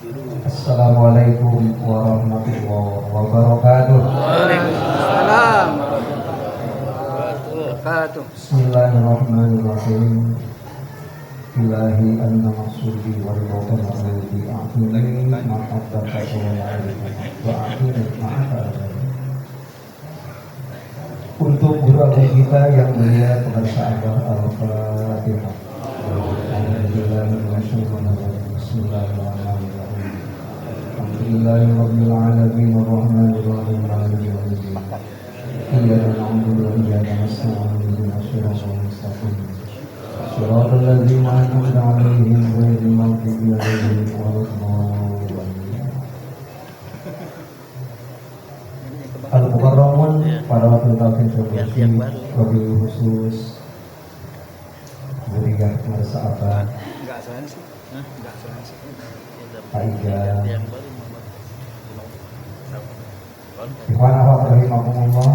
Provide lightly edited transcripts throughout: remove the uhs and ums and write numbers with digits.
Assalamualaikum warahmatullahi wabarakatuh. Waalaikumsalam warahmatullahi wabarakatuh. Bismillahirrahmanirrahim. Ilahi anna maksudi wal watan alladhi a'tini ma'abbaka wa a'tini ma'abbaka. Untuk guru agung kita yang mulia kepada sahabat Al-Fatihah. Bismillahirrahmanirrahim. Alhamdulillahirabbil alamin arrahmanir rahim maliki yaumiddin. Iyyaka na'budu wa iyyaka nasta'in ihdinas siratal mustaqim. Shiratal ladzina an'amta 'alaihim ghairil maghdubi 'alaihim waladdallin. Al-Mukarramun para wakil talqin syukur wabil khusus Buriah Marsaabad Pak Iga Ikhwan Ahwat Rahimahumullah.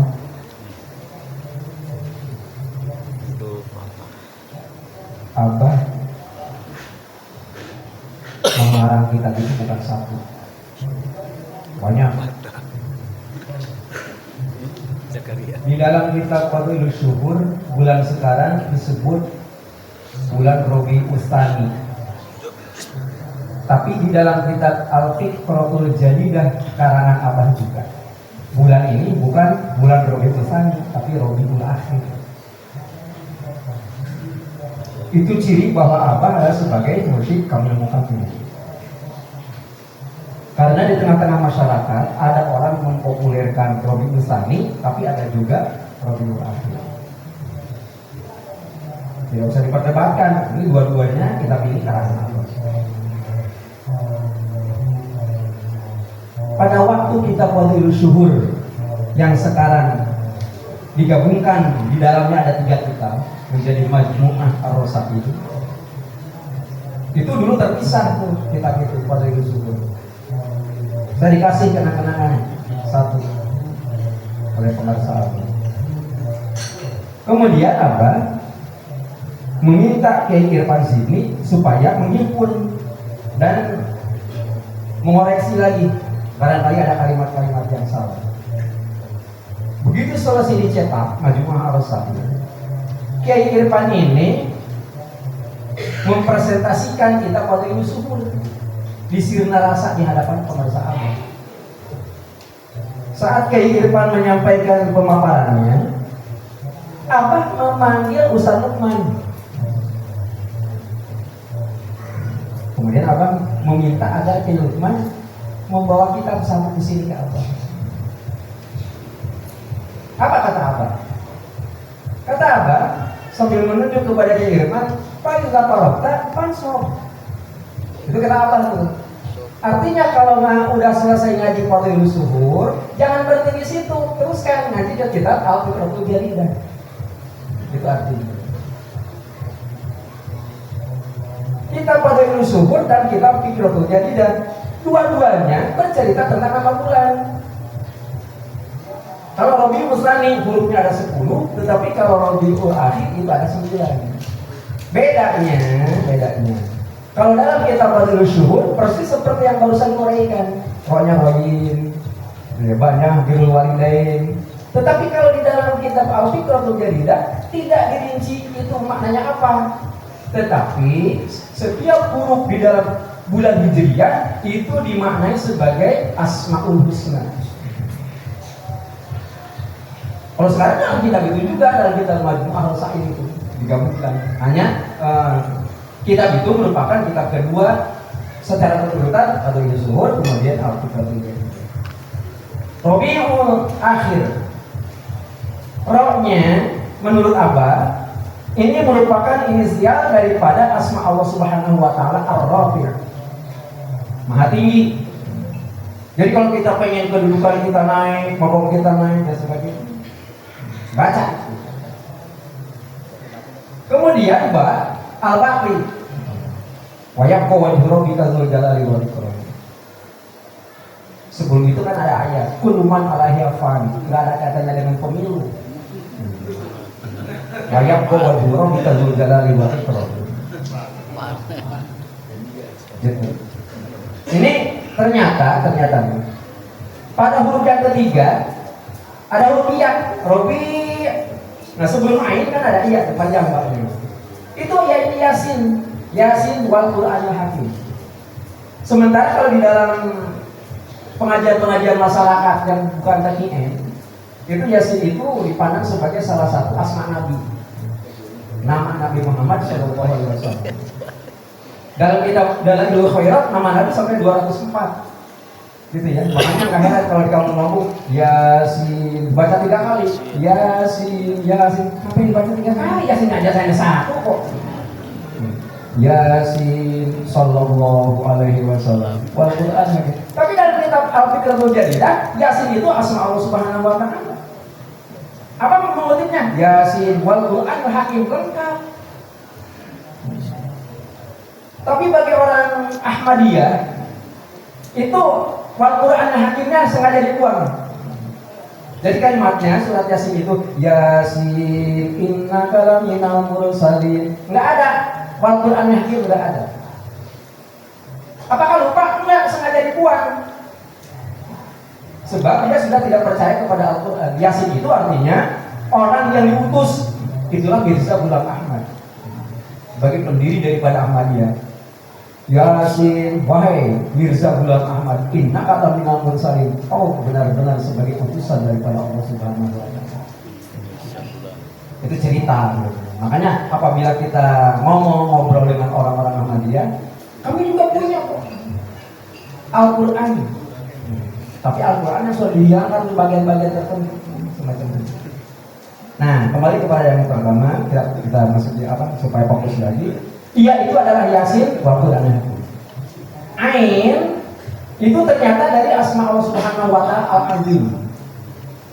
Abah mengarang kitab itu bukan satu, banyak. Di dalam kitab Fadhilus Syuhur bulan sekarang disebut bulan Robi Ustani. Tapi di dalam kitab Al-Fiqratul Jadidah karangan Abah juga bulan ini bukan bulan Robi Ustani tapi Robiul Akhir. Itu ciri bahwa Abah adalah sebagai mursyid Kamil Muqaddim. Karena di tengah-tengah masyarakat ada orang mempopulerkan Robiul Tsani, tapi ada juga Robiul Akhir. Tidak usah diperdebatkan, ini dua-duanya kita pilih karangan Allah. Pada waktu kita Fadhilus Syuhur yang sekarang digabungkan di dalamnya ada 3 kitab menjadi Majmu'ah Ar-Rasail. Itu dulu terpisah tuh kitab itu Fadhilus Syuhur. Saya dikasih kenang-kenangan satu oleh pengarsa Abah. Kemudian Abah meminta Kiai Irfan Zidni supaya menghimpun dan mengoreksi lagi barangkali ada kalimat-kalimat yang salah. Begitu selesai dicetak Majmu'ah Ar-Rasail, Kiai Irfan ini mempresentasikan kitab Fadhilus Syuhur di sirna rasa di hadapan pemirsa Abah. Saat Kiai Irfan menyampaikan pemaparannya, Abah memanggil Ustaz Lukman. Kemudian Abah meminta agar Kiai Lukman membawa kitab sama ke sini ke Abah. Apa kata Abah? Kata Abah sambil menunjuk kepada Kiai Irfan, "Fa iza faragta fansor." Itu kata Abah tuh. Artinya kalau udah selesai ngaji Fadhilus Syuhur, jangan berhenti di situ, teruskan ngaji ke kitab Al-Fiqratul Jadidah. Itu artinya. Kitab Fadhilus Syuhur dan kitab Fiqratul Jadidah, dua-duanya bercerita tentang nama bulan. Kalau Robiul Tsani hurufnya ada 10, tetapi kalau Robiul Akhir itu ada 9. Bedanya. Kalau dalam kitab Fadhilus Syuhur persis seperti yang barusan diuraikan, rohnya rohin, banyak birrul walidain. Tetapi kalau di dalam kitab Al-Fiqratul Jadidah tidak dirinci itu maknanya apa. Tetapi setiap huruf di dalam bulan Hijriyah itu dimaknai sebagai Asmaul Husna. Kalau sekarang dalam kitab itu juga dalam kitab Majmu'ah Ar-Rasail itu digabungkan. Hanya kitab itu merupakan kitab kedua secara berurutan Fadhilus Syuhur, kemudian Al-Fiqratul Jadidah. Robiul Akhir, rohnya menurut Abah ini merupakan inisial daripada asma Allah Subhanahu wa taala Ar-Rafi', Maha Tinggi. Jadi kalau kita pengen kedudukan kita naik, maqam kita naik dan sebagainya, baca. Kemudian Al-Baqi, wa yabqa wajhu rabbika dzul jalali wal ikram. Sebelum itu kan ada ayat kullu man 'alaiha fan, enggak ada katanya dengan pemilu. Wa yabqa wajhu rabbika dzul jalali wal ikram. Ini ternyata pada huruf yang ketiga ada huruf ya, robi. Nah sebelum ain kan ada iya panjang banget. Itu ya ini Yasin wal Qur'anil Hakim. Sementara kalau di dalam pengajian masyarakat yang bukan TKN, itu Yasin itu dipandang sebagai salah satu asma Nabi. Nama Nabi Muhammad SAW. Dalam Ilmu Khairat nama Nabi sampai 204. Gitu ya. Makanya nggak heran kalau di kampung ngomong Yasin baca 3 kali. Yasin. Ngapain baca 3 kali? Yasin aja saya satu kok. Yasin sallallahu alaihi wasallam. Wal Qur'an. Tapi dalam kitab Al-Fiqhul Jadidah, Yasin itu asma Allah Subhanahu wa taala. Apa mengutipnya? Yasin wal Qur'anil Hakim, lengkap. Tapi bagi orang Ahmadiyah itu wal Qur'anil Hakimnya sengaja dibuang. Jadi kalimatnya surat Yasin itu Yasin innaka laminal mursalin. Enggak ada. Wal Qur'anil Hakim enggak ada. Apakah lupa? Enggak, sengaja dibuang. Sebab dia sudah tidak percaya kepada Al-Quran. Yasin itu artinya orang yang diutus. Itulah Mirza Ghulam Ahmad sebagai pendiri daripada Ahmadiyah. Yasin, wahai Mirza Ghulam Ahmad, innaka laminal mursalin. Oh, benar-benar sebagai utusan daripada Allah Subhanahu wa taala. Itu cerita. Makanya apabila kita ngobrol dengan orang-orang Ahmadiyah, kami juga punya kok Al-Quran. Tapi Al-Quran yang sudah dihilangkan di bagian-bagian tertentu semacam itu. Nah, kembali kepada yang pertama, kita masuk di apa supaya fokus lagi. Iya, itu adalah Yasin wa Qur'anil Hakim. Ain itu ternyata dari asma Allah Subhanahu wa taala Al-Azim.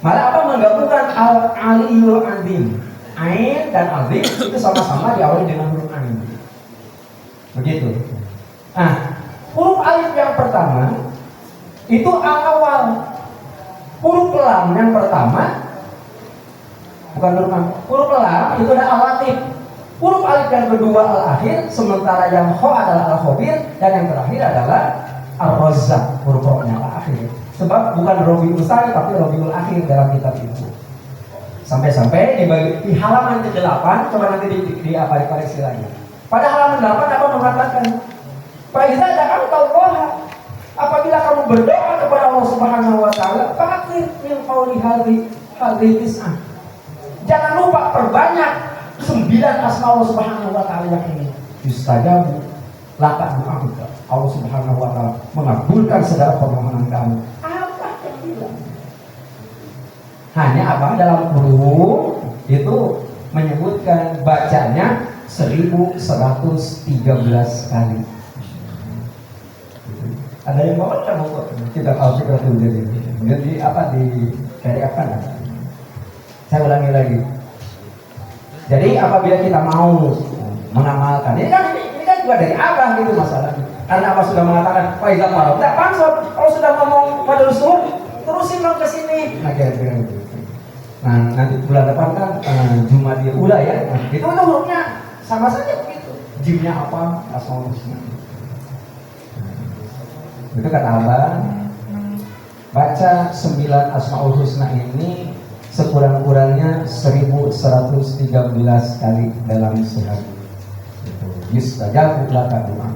Malah apa menggabungkan Al-Aliyul Azim. Ain dan Azim itu sama-sama diawali dengan huruf Ain. Begitu. Nah, huruf alif yang pertama itu al-awal. Huruf lam yang pertama bukan huruf lam itu ada al-latif. Huruf alif yang kedua al-akhir, sementara yang kho adalah al-khabir dan yang terakhir adalah al-razzaq, huruf ro-nya al-akhir. Sebab bukan Rabiul Tsani tapi Rabiul Akhir dalam kitab itu. Sampai-sampai di halaman ke-8, coba nanti di apa dikoreksi lagi. Pada halaman 8 apa mengatakan? Fa iza da'awtallaha, apabila kamu berdoa kepada Allah Subhanahu wa taala, fa'akhir min qawli hadhi tis'ah. Jangan lupa perbanyak 9 asma Allah Subhanahu wa taala yang ini. Yustajabu laka du'aika. Allah Subhanahu wa taala mengabulkan segala permohonan kamu. Apa yang bilang? Hanya apa dalam huruf itu menyebutkan bacanya 1113 kali. Ada yang bawa kan kita Al-Fiqhul Jadidah. Jadi apa dikariakan ada. Saya ulangi lagi. Jadi apabila kita mau mengamalkan, ini kan juga dari Abah gitu masalahnya. Karena Abah sudah mengatakan, "Wa idza qara'ta." Tidak pansor. Kalau sudah ngomong madrus terusin dong ke sini. Nah, kira-kira gitu. Nah, nanti bulan depan kan Jumadil Ula ya. Nah, itu hurufnya sama saja begitu. Jimnya apa? Asmaul Husna. Itu kata Abah. Baca 9 Asmaul Husna ini sekurang-kurangnya 1113 kali dalam sehari. Yustajabu laka doa.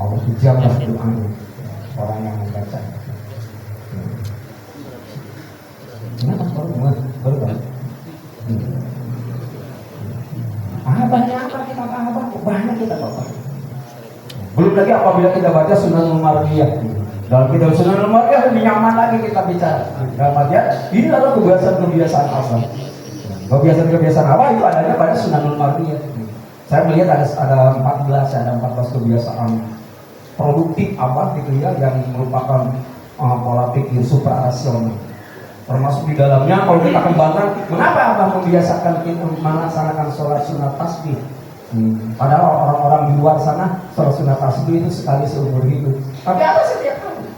Allah ijabah doanya orang yang membaca. Kenapa baru banget? Banyak apa kita banyak kita baca. Belum lagi apabila kita baca Sunanul Marqiyah. Dalam kitab Sunanul Marqiyah lebih nyaman lagi kita bicara. Dalam artian ini adalah kebiasaan apa? Kebiasaan apa itu adanya pada Sunanul Marqiyah. Saya melihat ada 14 kebiasaan produktif apa gitu ya yang merupakan pola pikir suprarasional. Termasuk di dalamnya kalau kita kembangkan, mengapa Abah membiasakan kita melaksanakan sholat sunat tasbih? Padahal orang-orang di luar sana sholat sunat tasbih itu sekali seumur hidup. Tapi apa setiap hari?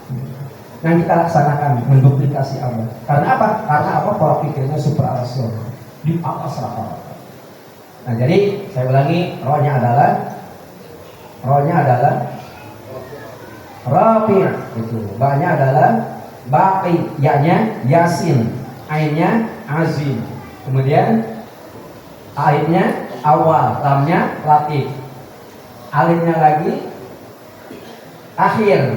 Yang kita laksanakan menduplikasi Abah. Karena apa? Karena apa? Pola pikirnya suprarasional di atas rata-rata. Nah jadi saya ulangi, rohnya adalah Rafi' itu. Ba-nya adalah Baqi, ya-nya Yasin, ainnya Azim. Kemudian alifnya awal, lamnya latif. Alifnya lagi akhir,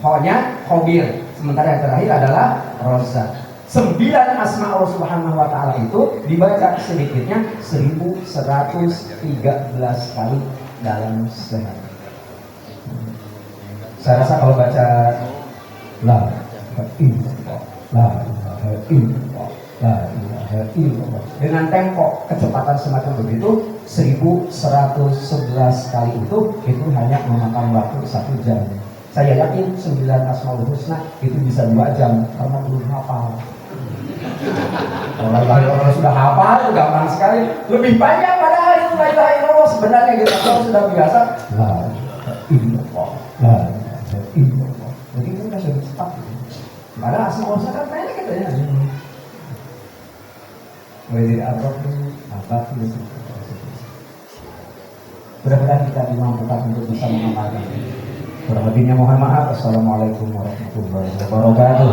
ho-nya khobir. Sementara yang terakhir adalah Rozak. 9 asma Allah Subhanahu wa taala itu dibaca sedikitnya 1113 kali dalam sehari. Saya rasa kalau baca la ilaha illallah, la ilaha illallah, la ilaha illallah dengan tempo kecepatan semacam begitu 1111 kali itu hanya memakan waktu 1 jam. Saya yakin 9 Asmaul Husna itu bisa 2 jam karena belum hafal. Orang sudah hafal, gampang sekali. Lebih panjang padahal itu la ilaha illallah sebenarnya gitu. Kalau sudah biasa la ilaha illallah, la ilaha illallah. Jadi itu sudah cepat. Padahal Asmaul Husna kan pendek gitu ya. Wajib apa itu. Mudah-mudahan kita dimampukan untuk bisa mengamalkan. Kurang lebihnya mohon maaf. Assalamualaikum warahmatullahi wabarakatuh.